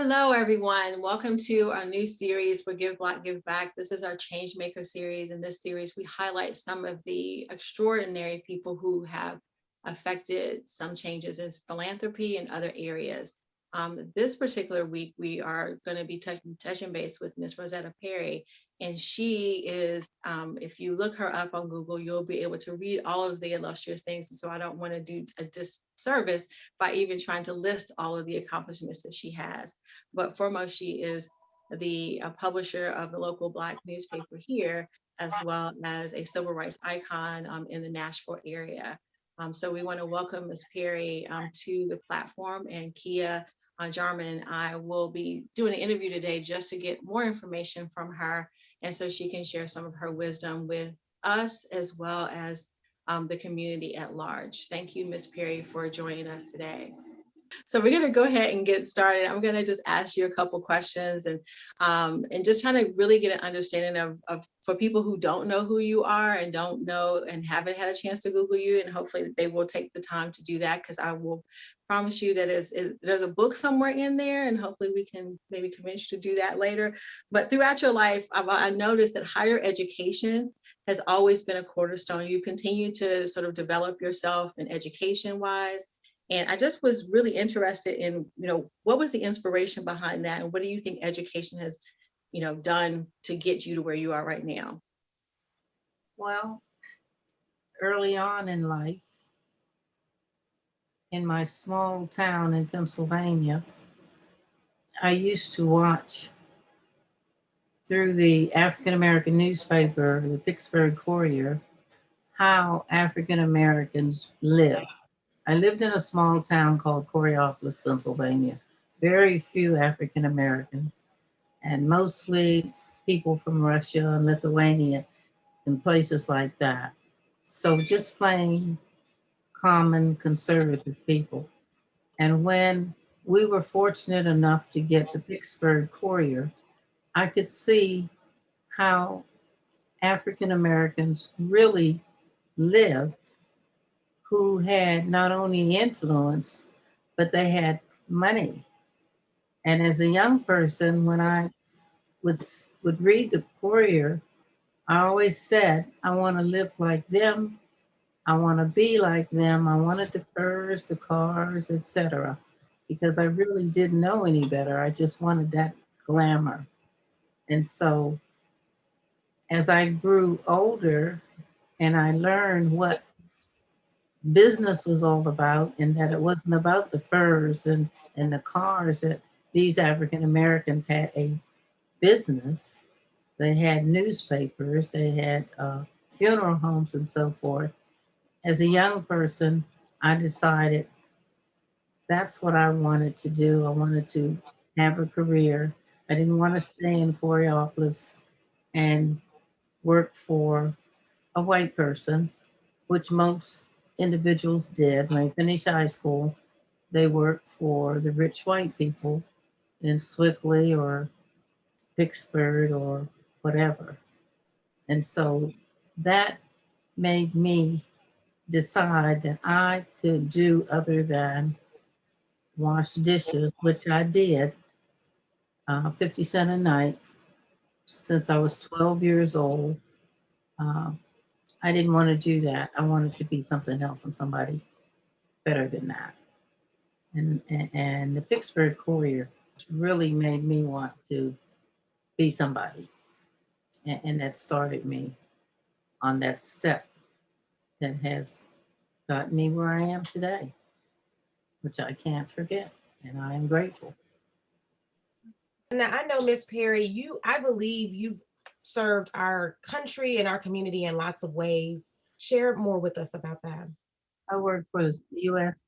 Hello, everyone. Welcome to our new series for Give Black, Give Back. This is our Changemaker series. In this series, we highlight some of the extraordinary people who have affected some changes in philanthropy and other areas. This particular week, we are going to be touching base with Miss Rosetta Perry. And she is, if you look her up on Google, you'll be able to read all of the illustrious things. And so I don't want to do a disservice by even trying to list all of the accomplishments that she has. But foremost, she is the publisher of the local Black newspaper here, as well as a civil rights icon in the Nashville area. So we want to welcome Ms. Perry to the platform, and Kia Jarman and I will be doing an interview today just to get more information from her, and so she can share some of her wisdom with us as well as the community at large. Thank you, Ms. Perry, for joining us today. So we're going to go ahead and get started. I'm going to just ask you a couple questions and just trying to really get an understanding of for people who don't know who you are and don't know and haven't had a chance to Google you, and hopefully they will take the time to do that, because I will promise you that there's a book somewhere in there, and hopefully we can maybe convince you to do that later. But throughout your life, I noticed that higher education has always been a cornerstone. You continue to sort of develop yourself in education-wise. And I just was really interested in, what was the inspiration behind that? And what do you think education has, done to get you to where you are right now? Well, early on in life, in my small town in Pennsylvania, I used to watch through the African American newspaper, the Pittsburgh Courier, how African Americans live. I lived in a small town called Coraopolis, Pennsylvania. Very few African Americans, and mostly people from Russia and Lithuania and places like that. So just plain common conservative people. And when we were fortunate enough to get the Pittsburgh Courier, I could see how African Americans really lived, who had not only influence, but they had money. And as a young person, when I would read the Courier, I always said, I want to live like them. I want to be like them. I wanted the furs, the cars, etc. Because I really didn't know any better. I just wanted that glamour. And so as I grew older and I learned what business was all about, and that it wasn't about the furs and the cars, that these African Americans had a business. They had newspapers, they had funeral homes and so forth. As a young person, I decided that's what I wanted to do. I wanted to have a career. I didn't want to stay in Coraopolis and work for a white person, which most individuals did. When they finished high school, they worked for the rich white people in Swickley or Vicksburg or whatever. And so that made me decide that I could do other than wash dishes, which I did, 50 cents a night since I was 12 years old. Uh, I didn't want to do that. I wanted to be something else and somebody better than that. And the Pittsburgh Courier really made me want to be somebody. And that started me on that step that has got me where I am today, which I can't forget. And I am grateful. Now, I know, Miss Perry, I believe you've served our country and our community in lots of ways. Share more with us about that. I worked for the U.S.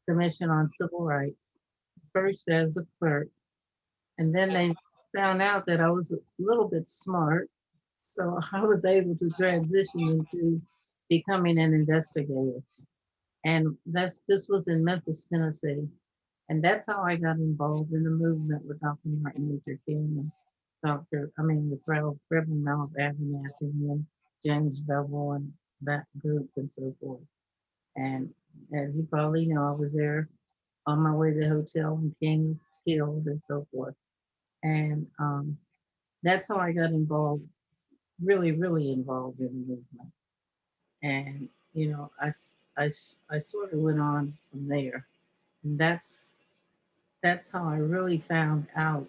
Commission on Civil Rights, first as a clerk, and then they found out that I was a little bit smart, so I was able to transition into becoming an investigator. And this was in Memphis, Tennessee. And that's how I got involved in the movement with Dr. Martin Luther King and with Reverend Mount Abernathy and James Bevel and that group and so forth. And as you probably know, I was there on my way to the hotel when King killed and so forth. And that's how I got involved, really, really involved in the movement. And, you know, I sort of went on from there. And that's how I really found out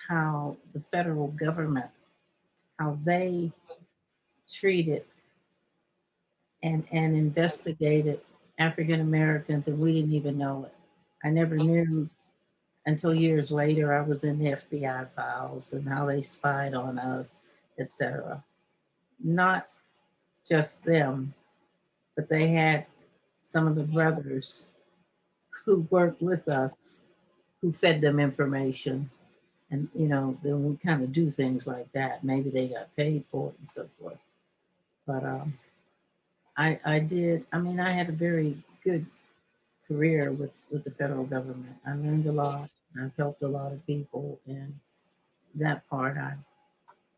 how the federal government, how they treated and investigated African Americans, and we didn't even know it. I never knew until years later I was in the FBI files and how they spied on us, etc. Not just them, but they had some of the brothers who worked with us who fed them information. And, you know, then we kind of do things like that. Maybe they got paid for it and so forth. But I did, I mean, I had a very good career with the federal government. I learned a lot. I've helped a lot of people, and that part I'm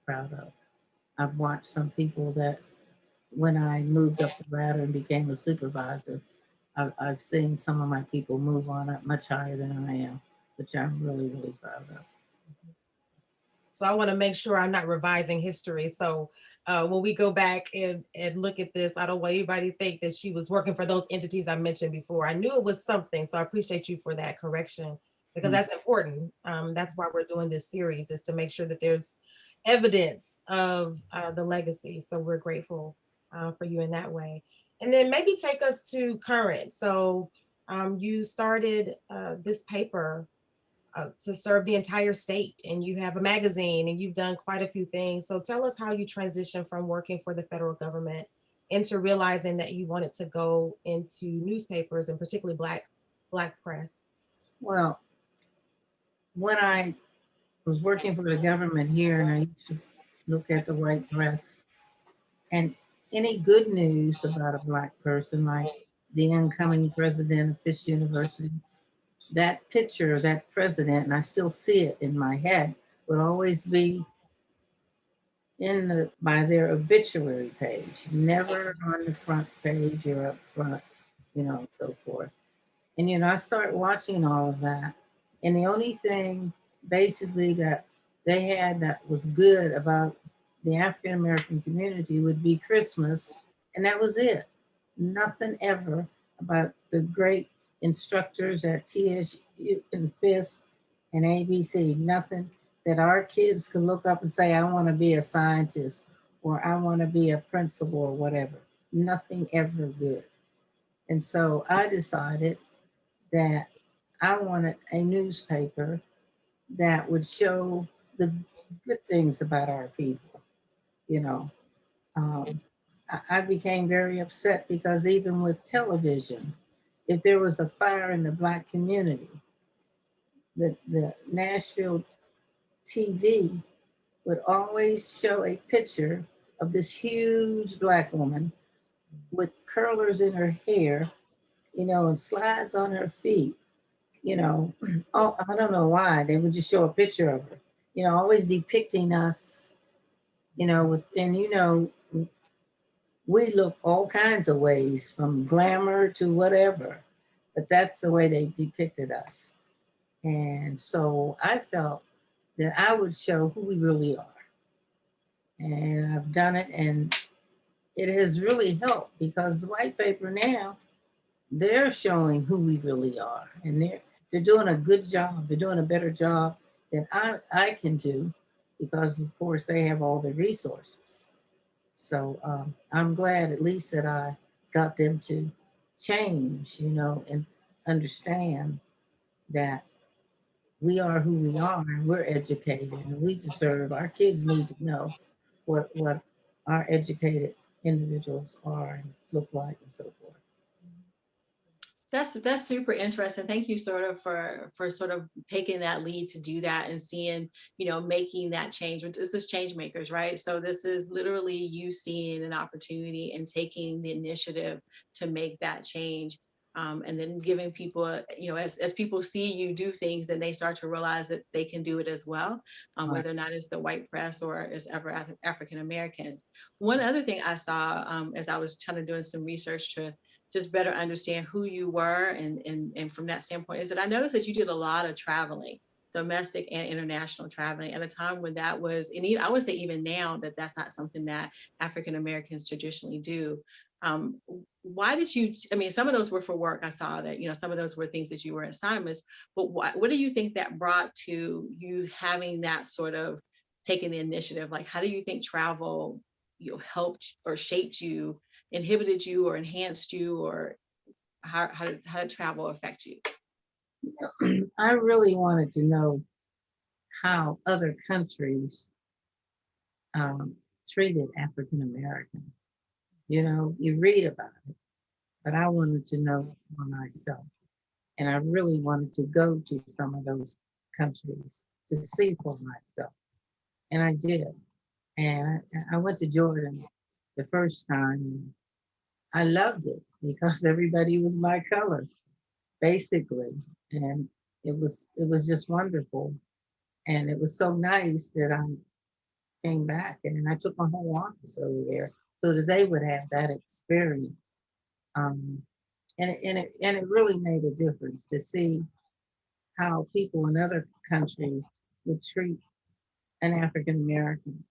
proud of. I've watched some people that when I moved up the ladder and became a supervisor, I've seen some of my people move on up much higher than I am, which I'm really, really proud of. So I want to make sure I'm not revising history. So when we go back and look at this, I don't want anybody to think that she was working for those entities I mentioned before. I knew it was something. So I appreciate you for that correction, because that's important. That's why we're doing this series, is to make sure that there's evidence of the legacy. So we're grateful for you in that way. And then maybe take us to current. So you started this paper to serve the entire state, and you have a magazine, and you've done quite a few things. So tell us how you transitioned from working for the federal government into realizing that you wanted to go into newspapers, and particularly black press. Well, when I was working for the government here, and I used to look at the white press, and any good news about a Black person, like the incoming president of Fisk University, that picture of that president, and I still see it in my head, would always be by their obituary page, never on the front page or up front, you know, so forth. And you know, I started watching all of that, and the only thing basically that they had that was good about the African American community would be Christmas, and that was it. Nothing ever about the great instructors at TSU and Fisk and ABC. Nothing that our kids could look up and say, I want to be a scientist, or I want to be a principal, or whatever. Nothing ever good. And so I decided that I wanted a newspaper that would show the good things about our people. You know, I became very upset because even with television, if there was a fire in the Black community, the Nashville TV would always show a picture of this huge Black woman with curlers in her hair, you know, and slides on her feet, you know. Oh, I don't know why. They would just show a picture of her, you know, always depicting us, you know, and you know, we look all kinds of ways, from glamour to whatever, but that's the way they depicted us. And so I felt that I would show who we really are. And I've done it, and it has really helped, because the white paper now, they're showing who we really are. And they're doing a good job. They're doing a better job than I can do, because of course they have all the resources. So I'm glad at least that I got them to change, you know, and understand that we are who we are, and we're educated, and we deserve, our kids need to know what our educated individuals are and look like and so forth. That's super interesting. Thank you sort of for sort of taking that lead to do that and seeing, you know, making that change. This is Changemakers, right? So this is literally you seeing an opportunity and taking the initiative to make that change. and then giving people, as people see you do things, then they start to realize that they can do it as well, Right. whether or not it's the white press or as ever African Americans. One other thing I saw as I was trying to do some research to just better understand who you were, and from that standpoint, is that I noticed that you did a lot of traveling, domestic and international traveling, at a time when that was, and I would say even now, that that's not something that African Americans traditionally do. Um, why did you, I mean, some of those were for work. I saw that, some of those were things that you were assignments, but what do you think that brought to you having that sort of taking the initiative? Like, how do you think travel, helped or shaped you, inhibited you or enhanced you, or how did travel affect you? I really wanted to know how other countries treated African Americans. You read about it, but I wanted to know for myself. And I really wanted to go to some of those countries to see for myself. And I did. And I went to Jordan the first time. And I loved it because everybody was my color, basically. And it was just wonderful. And it was so nice that I came back and I took my whole office over there so that they would have that experience. Um, and it really made a difference to see how people in other countries would treat an African American.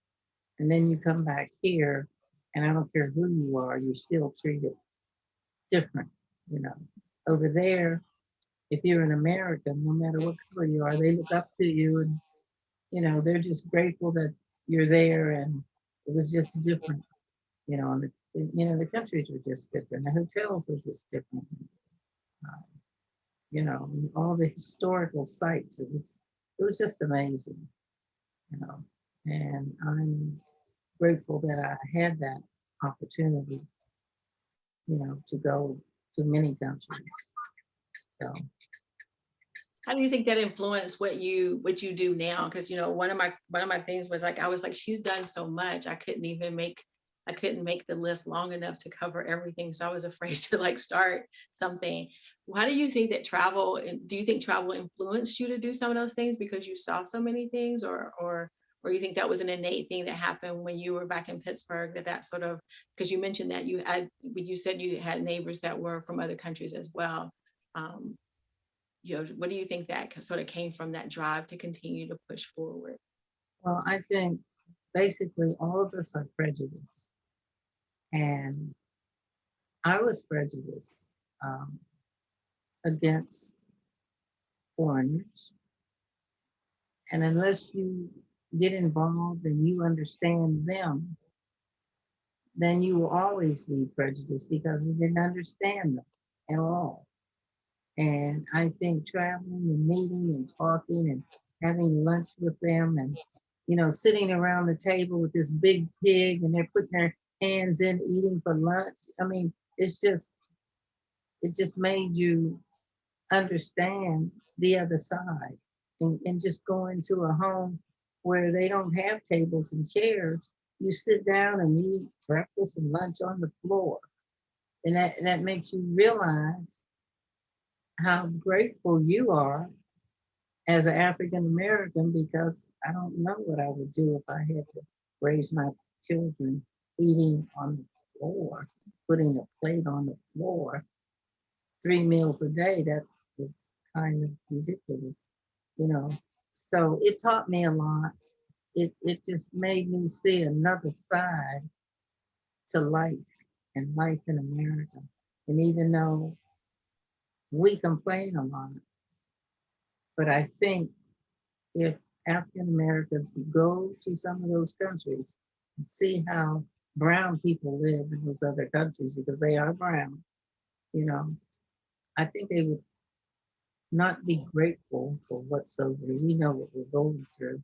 And then you come back here, and I don't care who you are, you're still treated different. You know, over there, if you're an American, no matter what color you are, they look up to you, and they're just grateful that you're there. And it was just different. And the countries were just different. The hotels were just different. Uh, all the historical sites. It was just amazing. You know, and I'm grateful that I had that opportunity. To go to many countries. So How do you think that influenced what you do now? Because one of my things was, like, I was like, she's done so much, I couldn't make the list long enough to cover everything, so I was afraid to like start something. How do you think that do you think travel influenced you to do some of those things because you saw so many things, or you think that was an innate thing that happened when you were back in Pittsburgh, that sort of, because you mentioned that you said you had neighbors that were from other countries as well. Um, what do you think that sort of came from, that drive to continue to push forward? well, I think basically all of us are prejudiced, and I was prejudiced um, against foreigners, and unless you get involved and you understand them, then you will always be prejudiced because you didn't understand them at all. And I think traveling and meeting and talking and having lunch with them, and sitting around the table with this big pig and they're putting their hands in eating for lunch. I mean, it just made you understand the other side, and just go into a home where they don't have tables and chairs. You sit down and you eat breakfast and lunch on the floor. And that makes you realize how grateful you are as an African American, because I don't know what I would do if I had to raise my children eating on the floor, putting a plate on the floor, 3 meals a day. That was kind of ridiculous, you know. So it taught me a lot. It just made me see another side to life and life in America. And even though we complain a lot, but I think if African Americans could go to some of those countries and see how brown people live in those other countries, because they are brown, you know, I think they would not be grateful for what's over there. We know what we're going through,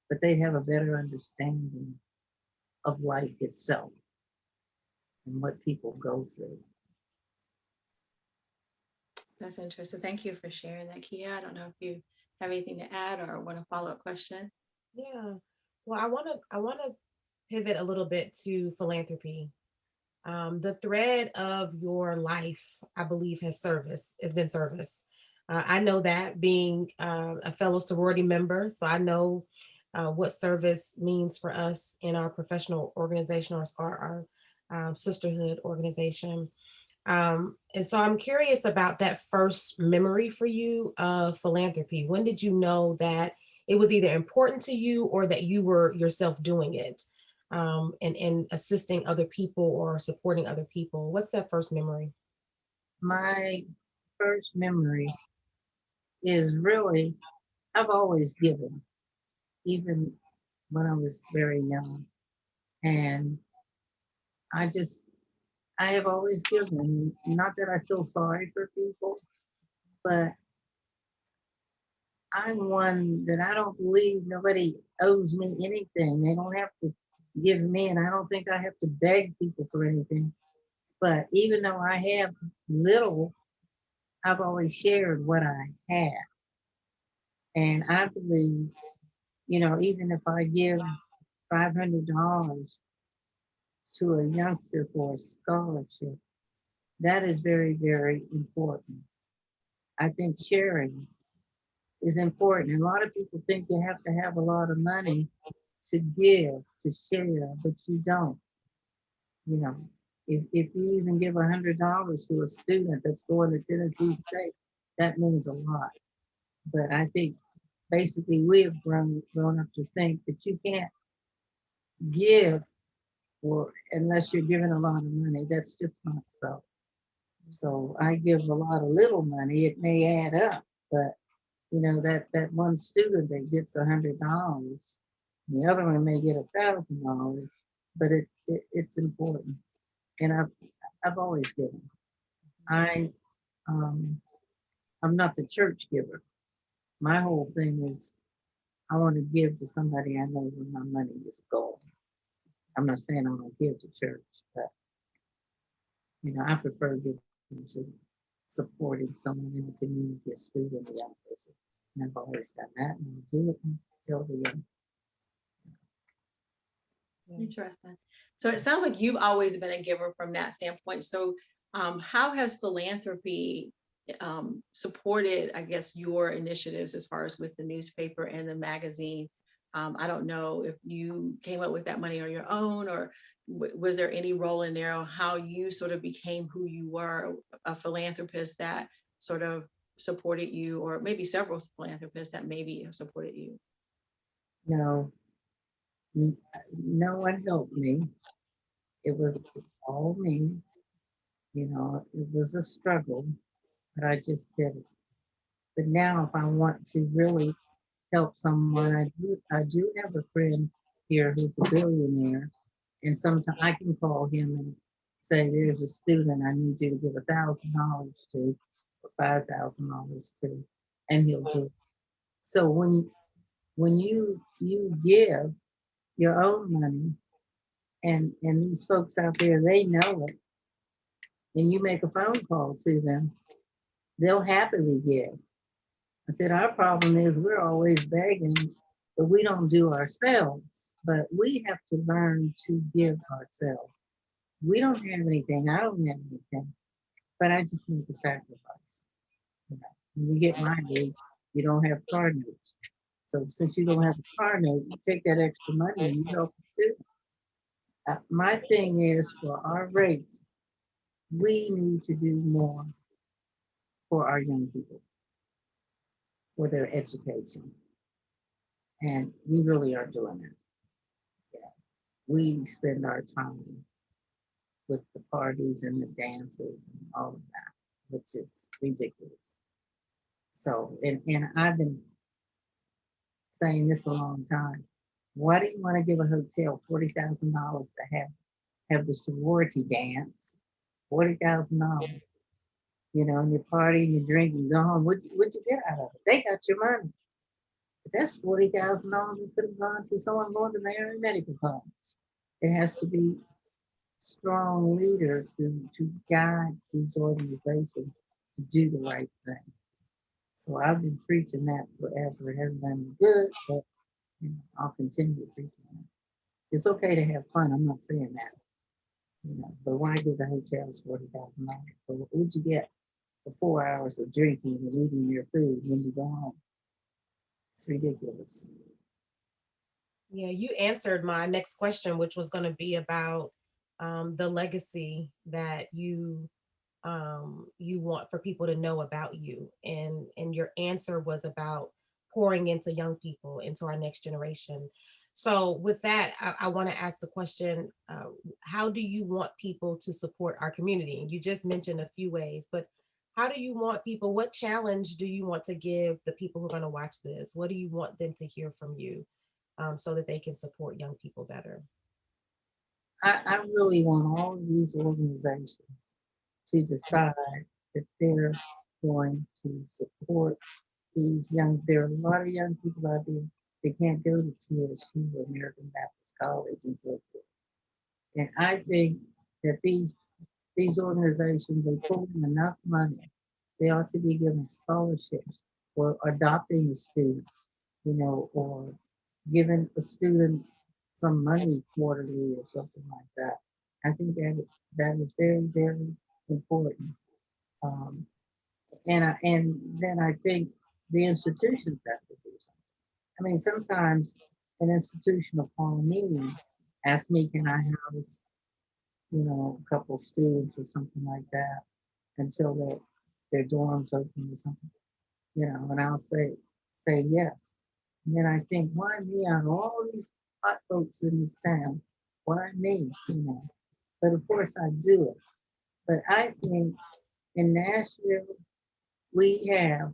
but they'd have a better understanding of life itself and what people go through. That's interesting. Thank you for sharing that, Kia. I don't know if you have anything to add or want a follow-up question. Yeah. Well, I want to pivot a little bit to philanthropy. The thread of your life, I believe, has been service. I know that being a fellow sorority member, so I know what service means for us in our professional organization or our sisterhood organization. And so I'm curious about that first memory for you of philanthropy. When did you know that it was either important to you or that you were yourself doing it, and assisting other people or supporting other people? What's that first memory? My first memory is really, I've always given, even when I was very young. And I just, I have always given. Not that I feel sorry for people, but I'm one that I don't believe nobody owes me anything. They don't have to give me, and I don't think I have to beg people for anything. But even though I have little, I've always shared what I have. And I believe, even if I give $500 to a youngster for a scholarship, that is very, very important. I think sharing is important. And a lot of people think you have to have a lot of money to give, to share, but you don't. You know, if you even give $100 to a student that's going to Tennessee State, that means a lot. But I think basically we have grown up to think that you can't give or unless you're giving a lot of money. That's just not so. So I give a lot of little money. It may add up, but that one student that gets $100, the other one may get $1,000, but it's important. And I've always given. I I'm not the church giver. My whole thing is I want to give to somebody I know where my money is going. I'm not saying I don't give to church, but I prefer giving to supporting someone in the community, a student, a young person. And I've always done that, and I'll do it until the end. Interesting. So it sounds like you've always been a giver from that standpoint. So how has philanthropy supported, I guess, your initiatives as far as with the newspaper and the magazine? I don't know if you came up with that money on your own, or was there any role in there on how you sort of became who you were, a philanthropist that sort of supported you, or maybe several philanthropists that maybe have supported you? No, no one helped me. It was all me. It was a struggle, but I just did it. But now, if I want to really help someone, I do have a friend here who's a billionaire, and sometimes I can call him and say, "There's a student I need you to give $1,000 to, or $5,000 to," and he'll do it. So when you give your own money, and these folks out there, they know it, and you make a phone call to them, they'll happily give. I said, our problem is we're always begging, but we don't do ourselves. But we have to learn to give ourselves. We don't have anything. I don't have anything, but I just make a sacrifice. When you get my age, you don't have car notes. So since you don't have a car note, you take that extra money and you help the student. My thing is for our race, we need to do more for our young people, for their education. And we really are doing it. Yeah. We spend our time with the parties and the dances and all of that, which is ridiculous. So, and I've been saying this a long time. Why do you want to give a hotel $40,000 to have the sorority dance? $40,000. And you party and you drink and go home. What'd you get out of it? They got your money. But that's $40,000 that could have gone to someone going to Mary Medical College. It has to be strong leader to guide these organizations to do the right thing. So I've been preaching that forever. It hasn't done me good, but I'll continue preaching that. It's okay to have fun. I'm not saying that. But why give the hotels $40,000? So what would you get for 4 hours of drinking and eating your food when you go home? It's ridiculous. Yeah, you answered my next question, which was going to be about the legacy that you want for people to know about you, and your answer was about pouring into young people, into our next generation. So with that, I want to ask the question, how do you want people to support our community? And you just mentioned a few ways, but how do you want people, what challenge do you want to give the people who are going to watch this? What do you want them to hear from you, so that they can support young people better? I really want all of these organizations to decide that they're going to support these young, there are a lot of young people out there that can't go to TSU or American Baptist College and so forth. And I think that these organizations, they pull in enough money, they ought to be given scholarships for adopting a student, or giving a student some money quarterly or something like that. I think that is very, very important. Um, and then I think the institutions have to do something. I mean, sometimes an institution will call me, ask me, can I house, a couple students or something like that until their dorms open or something, and I'll say yes. And then I think, why me out of all these hot folks in this town? Why me? But of course I do it. But I think in Nashville, we have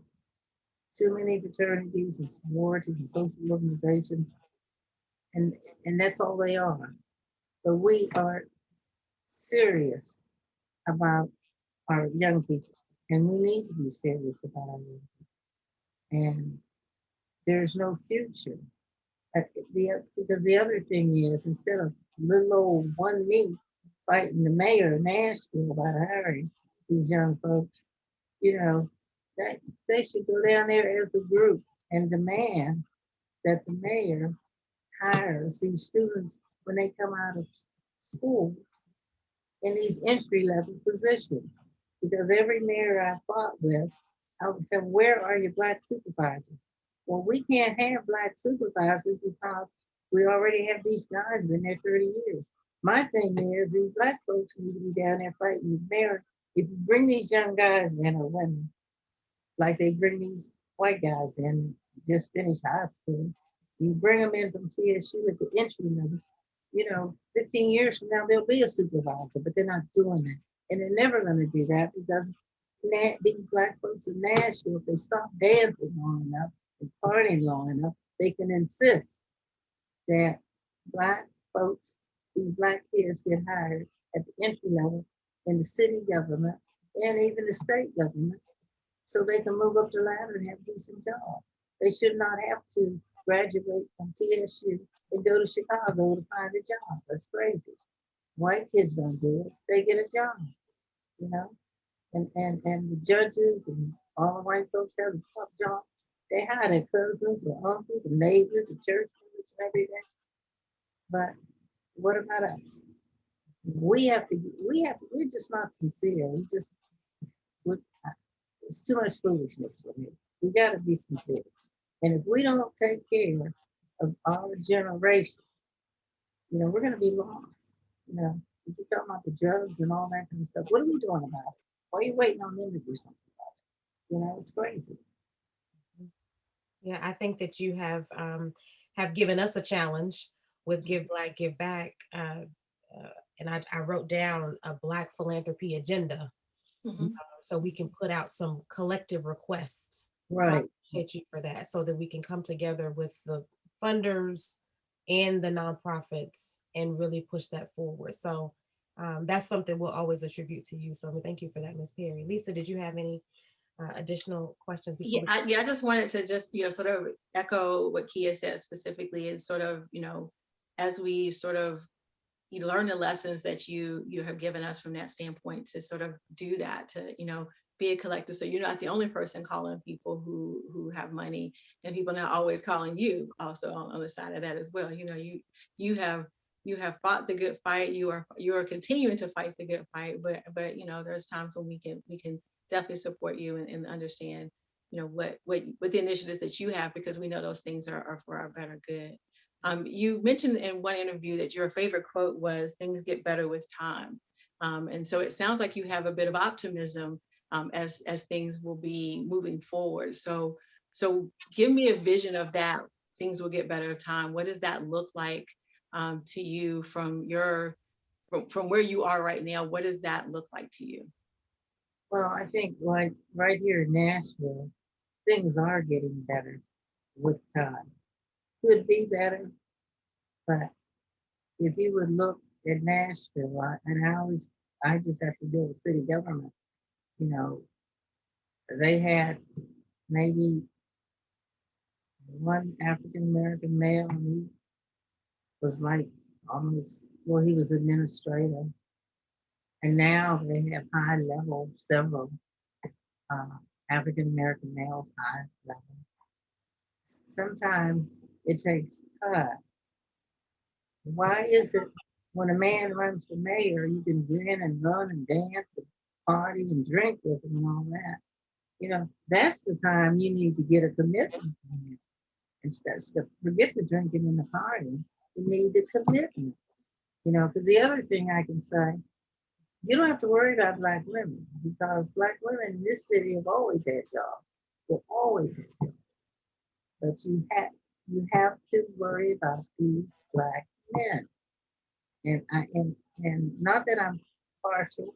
too many fraternities and sororities and social organizations, and and that's all they are. But we are serious about our young people, and we need to be serious about our young people. And there's no future. Because the other thing is, instead of little old one me fighting the mayor of Nashville about hiring these young folks, you know, that they should go down there as a group and demand that the mayor hires these students when they come out of school in these entry level positions. Because every mayor I fought with, I would tell them, where are your Black supervisors? Well, we can't have Black supervisors because we already have these guys been there 30 years. My thing is, these Black folks need to be down there fighting the mayor. If you bring these young guys in or women, like they bring these white guys in, just finished high school, you bring them in from TSU at the entry level, 15 years from now, they'll be a supervisor, but they're not doing that. And they're never going to do that because these Black folks in Nashville, if they stop dancing long enough and partying long enough, they can insist that Black folks, these Black kids get hired at the entry level in the city government and even the state government so they can move up the ladder and have decent jobs. They should not have to graduate from TSU and go to Chicago to find a job. That's crazy. White kids don't do it. They get a job, you know? And the judges and all the white folks have a tough job. They hire their cousins, their uncles, the neighbors, the church members, and everything. But what about us? We're just not sincere. We, it's too much foolishness for me. We got to be sincere. And if we don't take care of our generation, we're going to be lost. If you're talking about the drugs and all that kind of stuff, what are we doing about it? Why are you waiting on them to do something about it? It's crazy. Yeah, I think that you have given us a challenge with Give Black, Give Back. And I wrote down a Black philanthropy agenda, so we can put out some collective requests. Right. So I appreciate you for that, so that we can come together with the funders and the nonprofits and really push that forward. So that's something we'll always attribute to you. So thank you for that, Ms. Perry. Lisa, did you have any additional questions? Yeah, I just wanted to just, sort of echo what Kia said specifically, is sort of, as we sort of you learn the lessons that you have given us from that standpoint, to sort of do that, to be a collector, so you're not the only person calling people who have money, and people not always calling you also on the side of that as well. You have you have fought the good fight. You are continuing to fight the good fight. But you know, there's times when we can definitely support you and understand, you know, what the initiatives that you have, because we know those things are for our better good. You mentioned in one interview that your favorite quote was "Things get better with time," and so it sounds like you have a bit of optimism as things will be moving forward. So give me a vision of that. Things will get better with time. What does that look like to you from where you are right now? What does that look like to you? Well, I think like right here in Nashville, things are getting better with time. Could be better, but if you would look at Nashville, I just have to deal with city government. You know, they had maybe one African American male, and he was like almost, well, he was administrator. And now they have high level, several African American males, high level. Sometimes it takes time. Why is it when a man runs for mayor, you can grin and run and dance and party and drink with him and all that? You know, that's the time you need to get a commitment from him. Instead of forget the drinking and the partying, you need the commitment. You know, because the other thing I can say, you don't have to worry about Black women, because Black women in this city have always had jobs. Will always have jobs. But you have to worry about these Black men. And not that I'm partial,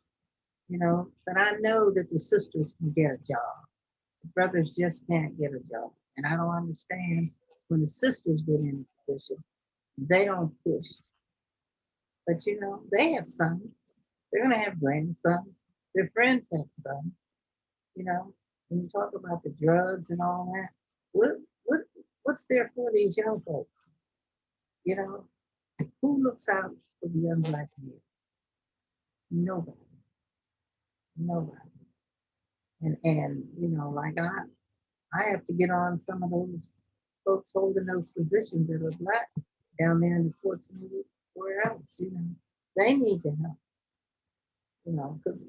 you know, but I know that the sisters can get a job. The brothers just can't get a job. And I don't understand when the sisters get in a position, they don't push. But you know, they have sons. They're gonna have grandsons. Their friends have sons. You know, when you talk about the drugs and all that, what what's there for these young folks? You know, who looks out for the young Black men? Nobody. Nobody. And you know, like I have to get on some of those folks holding those positions that are Black down there in the courts and where else, you know. They need to help, you know, because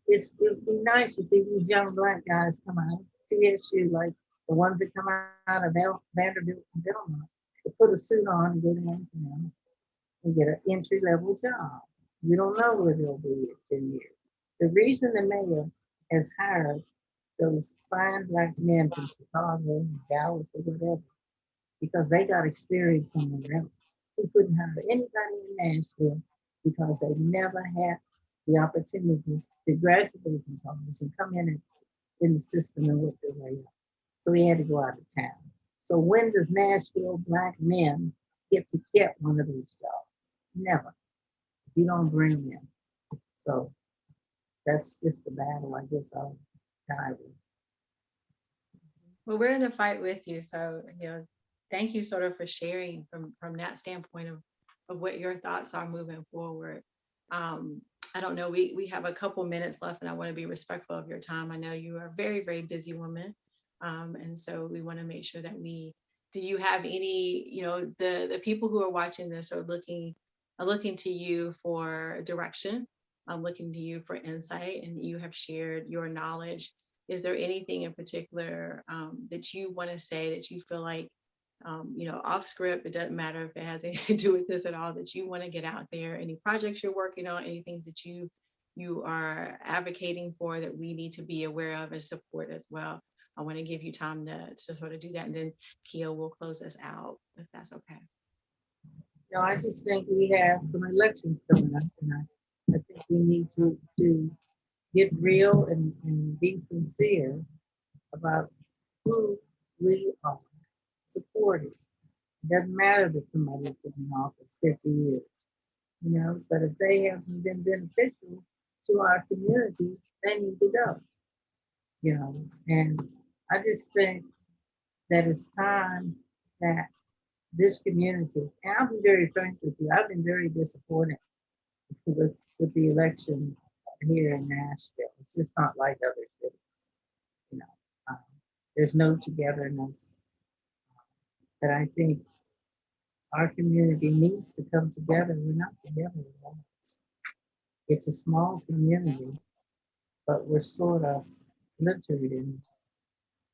it would be nice to see these young Black guys come out of TSU, like the ones that come out of Vanderbilt and Belmont, to put a suit on and go downtown and get an entry level job. You don't know where they'll be in 10 years. The reason the mayor has hired those fine Black men from Chicago and Dallas or whatever, because they got experience somewhere else. He couldn't hire anybody in Nashville because they never had the opportunity to graduate from college and come in the system and work their way up. So he had to go out of town. So when does Nashville Black men get to get one of these jobs? Never. If you don't bring them. So that's just the battle, I guess I'll die with. Well, we're in a fight with you, so you know, thank you sort of for sharing from that standpoint of what your thoughts are moving forward. I don't know, we have a couple minutes left, and I want to be respectful of your time. I know you are a very, very busy woman. And so we want to make sure that do you have any, you know, the people who are watching this are looking to you for direction, looking to you for insight, and you have shared your knowledge. Is there anything in particular that you want to say that you feel like, you know, off script, it doesn't matter if it has anything to do with this at all, that you want to get out there? Any projects you're working on, any things that you are advocating for that we need to be aware of and support as well? I want to give you time to sort of do that, and then Kia will close us out if that's okay. No, I just think we have some elections coming up, and I think we need to get real and be sincere about who we are supporting. It doesn't matter that somebody's been in office 50 years, you know, but if they haven't been beneficial to our community, they need to go, you know. And I just think that it's time that this community, and I'll be very frank with you, I've been very disappointed with the elections here in Nashville. It's just not like other cities, you know. Um, there's no togetherness. But I think our community needs to come together. We're not together at all. It's a small community, but we're sort of splintered in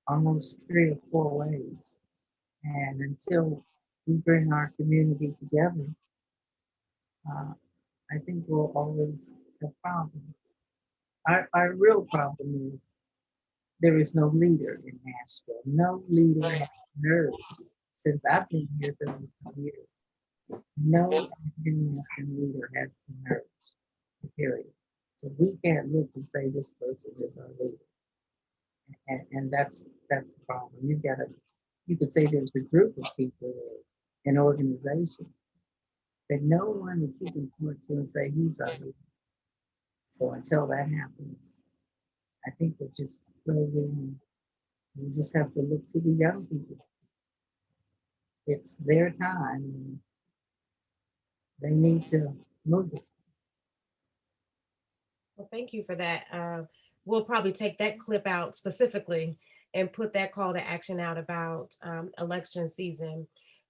almost 3 or 4 ways. And until we bring our community together, uh, I think we'll always have problems. Our real problem is there is no leader in Nashville. No leader has emerged since I've been here 30 years. No African American leader has emerged, period. So we can't look and say this person is our leader. And that's the problem. You could say there's a group of people or an organization, but no one that you can point to and say he's our leader. So until that happens, I think we're just slowly, we just have to look to the young people. It's their time. And they need to move it. Well, thank you for that. We'll probably take that clip out specifically and put that call to action out about election season,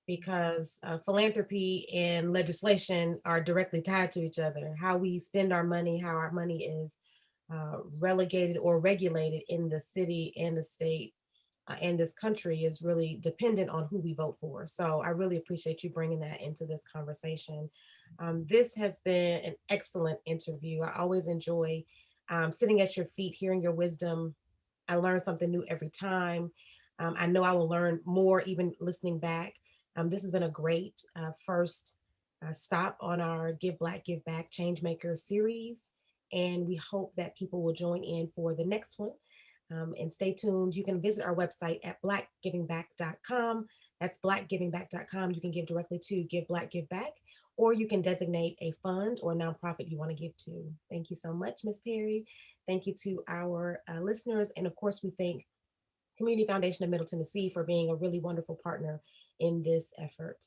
because philanthropy and legislation are directly tied to each other. How we spend our money, how our money is relegated or regulated in the city and the state and this country is really dependent on who we vote for. So I really appreciate you bringing that into this conversation. This has been an excellent interview. I always enjoy sitting at your feet, hearing your wisdom. I learn something new every time. I know I will learn more even listening back. This has been a great first stop on our Give Black, Give Back Changemakers series. And we hope that people will join in for the next one. And stay tuned. You can visit our website at blackgivingback.com. That's blackgivingback.com. You can give directly to Give Black, Give Back, or you can designate a fund or a nonprofit you want to give to. Thank you so much, Ms. Perry. Thank you to our listeners. And of course, we thank Community Foundation of Middle Tennessee for being a really wonderful partner in this effort.